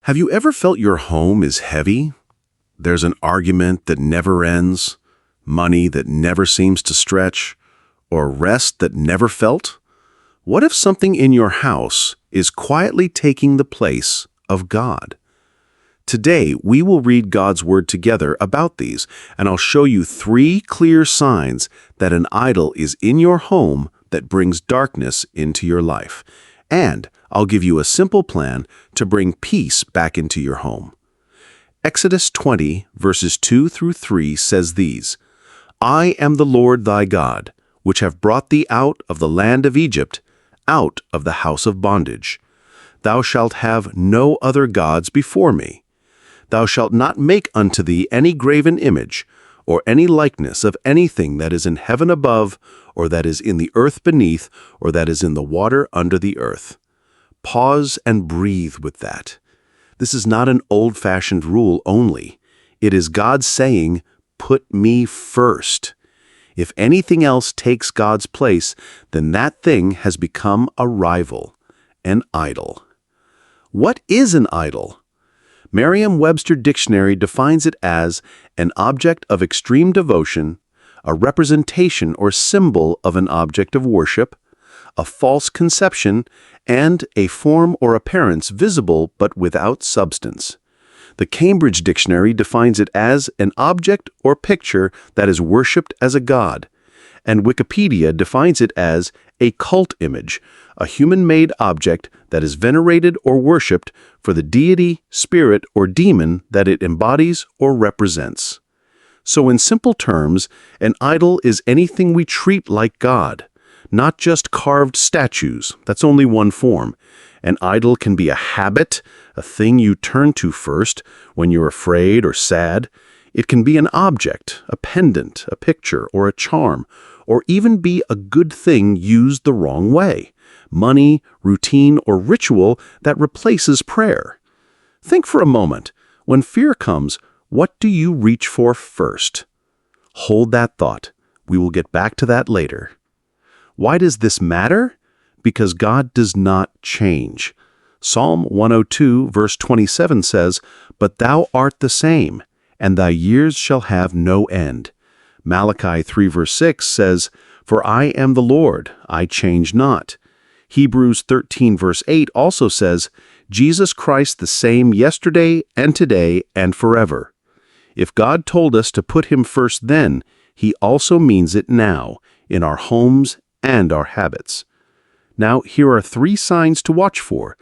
Have you ever felt your home is heavy? There's an argument that never ends, money that never seems to stretch, or rest that never felt? What if something in your house is quietly taking the place of God? Today, we will read God's Word together about these, and I'll show you 3 clear signs that an idol is in your home that brings darkness into your life. And I'll give you a simple plan to bring peace back into your home. Exodus 20, verses 2 through 3 says these, I am the Lord thy God, which have brought thee out of the land of Egypt, out of the house of bondage. Thou shalt have no other gods before me. Thou shalt not make unto thee any graven image, or any likeness of anything that is in heaven above, or that is in the earth beneath, or that is in the water under the earth. Pause and breathe with that. This is not an old-fashioned rule only. It is God saying, put me first. If anything else takes God's place, then that thing has become a rival, an idol. What is an idol? Merriam-Webster Dictionary defines it as an object of extreme devotion, a representation or symbol of an object of worship, a false conception, and a form or appearance visible but without substance. The Cambridge Dictionary defines it as an object or picture that is worshipped as a god, and Wikipedia defines it as a cult image, a human-made object that is venerated or worshipped for the deity, spirit, or demon that it embodies or represents. So in simple terms, an idol is anything we treat like God, not just carved statues. That's only one form. An idol can be a habit, a thing you turn to first when you're afraid or sad. It can be an object, a pendant, a picture, or a charm, or even be a good thing used the wrong way. Money, routine, or ritual that replaces prayer. Think for a moment. When fear comes, what do you reach for first? Hold that thought. We will get back to that later. Why does this matter? Because God does not change. Psalm 102, verse 27 says, But thou art the same, and thy years shall have no end. Malachi 3, verse 6 says, For I am the Lord, I change not. Hebrews 13, verse 8 also says, Jesus Christ the same yesterday and today and forever. If God told us to put him first then, he also means it now, in our homes and our habits. Now, here are 3 signs to watch for.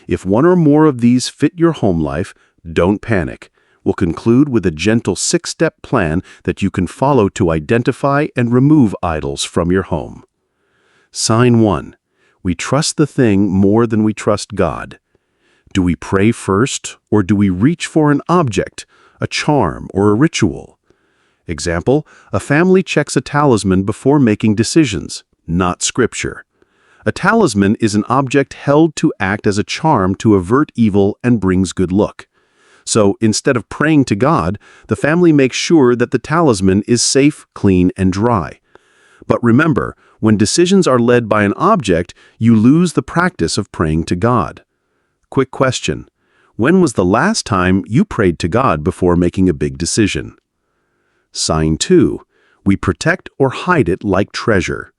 If one or more of these fit your home life, don't panic. We'll conclude with a gentle 6-step plan that you can follow to identify and remove idols from your home. Sign 1. We trust the thing more than we trust God. Do we pray first, or do we reach for an object, a charm, or a ritual? Example, a family checks a talisman before making decisions, not Scripture. A talisman is an object held to act as a charm to avert evil and brings good luck. So instead of praying to God, the family makes sure that the talisman is safe, clean, and dry. But remember, when decisions are led by an object, you lose the practice of praying to God. Quick question. When was the last time you prayed to God before making a big decision? Sign 2. We protect or hide it like treasure.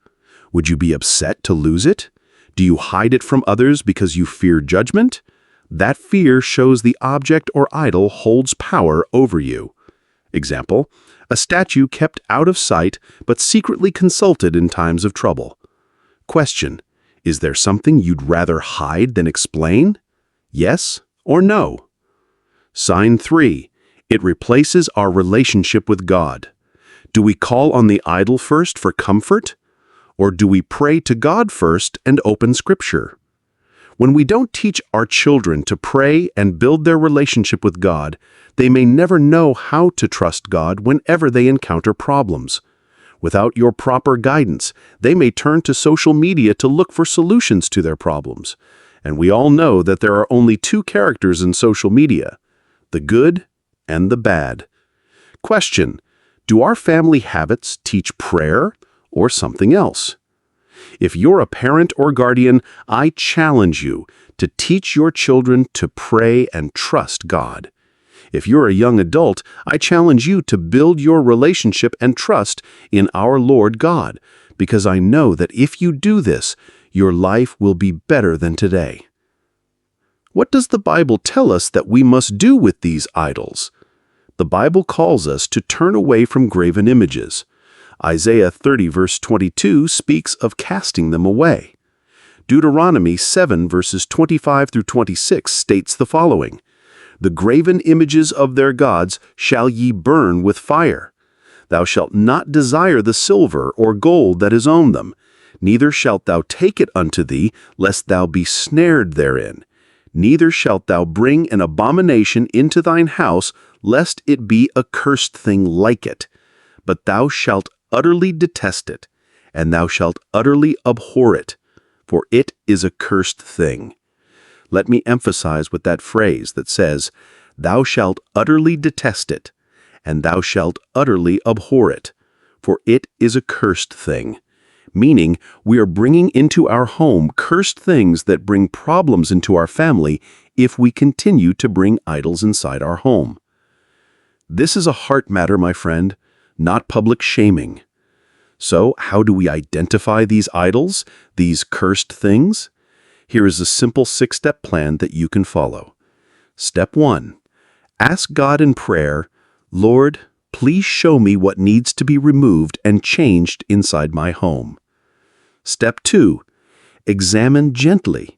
Would you be upset to lose it? Do you hide it from others because you fear judgment? That fear shows the object or idol holds power over you. Example, a statue kept out of sight but secretly consulted in times of trouble. Question, is there something you'd rather hide than explain? Yes or no? Sign 3. It replaces our relationship with God. Do we call on the idol first for comfort? Or do we pray to God first and open Scripture? When we don't teach our children to pray and build their relationship with God, they may never know how to trust God whenever they encounter problems. Without your proper guidance, they may turn to social media to look for solutions to their problems. And we all know that there are only 2 characters in social media, the good and the bad. Question, do our family habits teach prayer or something else? If you're a parent or guardian, I challenge you to teach your children to pray and trust God. If you're a young adult, I challenge you to build your relationship and trust in our Lord God, because I know that if you do this, your life will be better than today. What does the Bible tell us that we must do with these idols? The Bible calls us to turn away from graven images. Isaiah 30 verse 22 speaks of casting them away. Deuteronomy 7 verses 25 through 26 states the following: "The graven images of their gods shall ye burn with fire. Thou shalt not desire the silver or gold that is on them, neither shalt thou take it unto thee, lest thou be snared therein. Neither shalt thou bring an abomination into thine house, lest it be a cursed thing like it. But thou shalt utterly detest it, and thou shalt utterly abhor it, for it is a cursed thing." Let me emphasize with that phrase that says, "Thou shalt utterly detest it, and thou shalt utterly abhor it, for it is a cursed thing." Meaning, we are bringing into our home cursed things that bring problems into our family if we continue to bring idols inside our home. This is a heart matter, my friend, not public shaming. So, how do we identify these idols, these cursed things? Here is a simple 6-step plan that you can follow. Step 1. Ask God in prayer, "Lord, please show me what needs to be removed and changed inside my home." Step 2. Examine gently.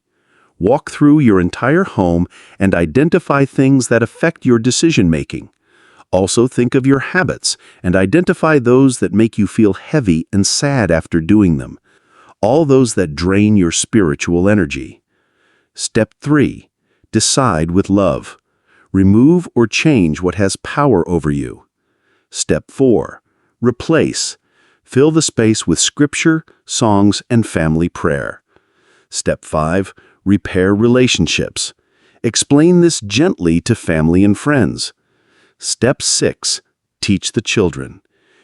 Walk through your entire home and identify things that affect your decision-making. Also think of your habits and identify those that make you feel heavy and sad after doing them, all those that drain your spiritual energy. Step 3. Decide with love. Remove or change what has power over you. Step 4. Replace. Fill the space with scripture, songs, and family prayer. Step 5. Repair relationships. Explain this gently to family and friends. Step 6. Teach the children.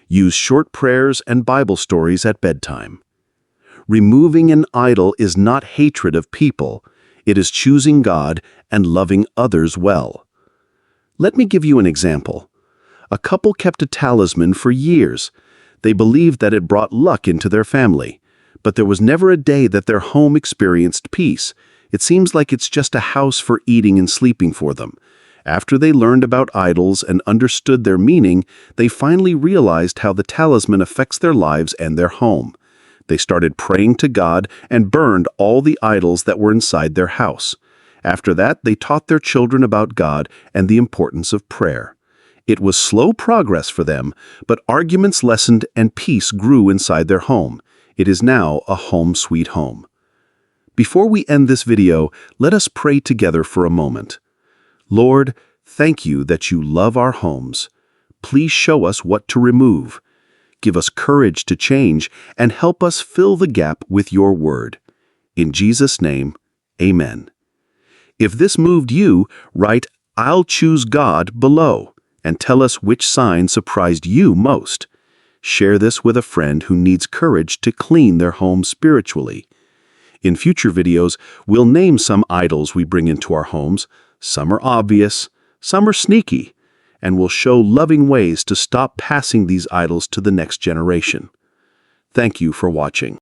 Use short prayers and Bible stories at bedtime. Removing an idol is not hatred of people. It is choosing God and loving others well. Let me give you an example. A couple kept a talisman for years. They believed that it brought luck into their family, but there was never a day that their home experienced peace. It seems like it's just a house for eating and sleeping for them. After they learned about idols and understood their meaning, they finally realized how the talisman affects their lives and their home. They started praying to God and burned all the idols that were inside their house. After that, they taught their children about God and the importance of prayer. It was slow progress for them, but arguments lessened and peace grew inside their home. It is now a home sweet home. Before we end this video, let us pray together for a moment. Lord, thank you that you love our homes. Please show us what to remove. Give us courage to change and help us fill the gap with your word. In Jesus' name, amen. If this moved you, write "I'll choose God" below and tell us which sign surprised you most. Share this with a friend who needs courage to clean their home spiritually. In future videos, we'll name some idols we bring into our homes. Some are obvious, some are sneaky, and we'll show loving ways to stop passing these idols to the next generation. Thank you for watching.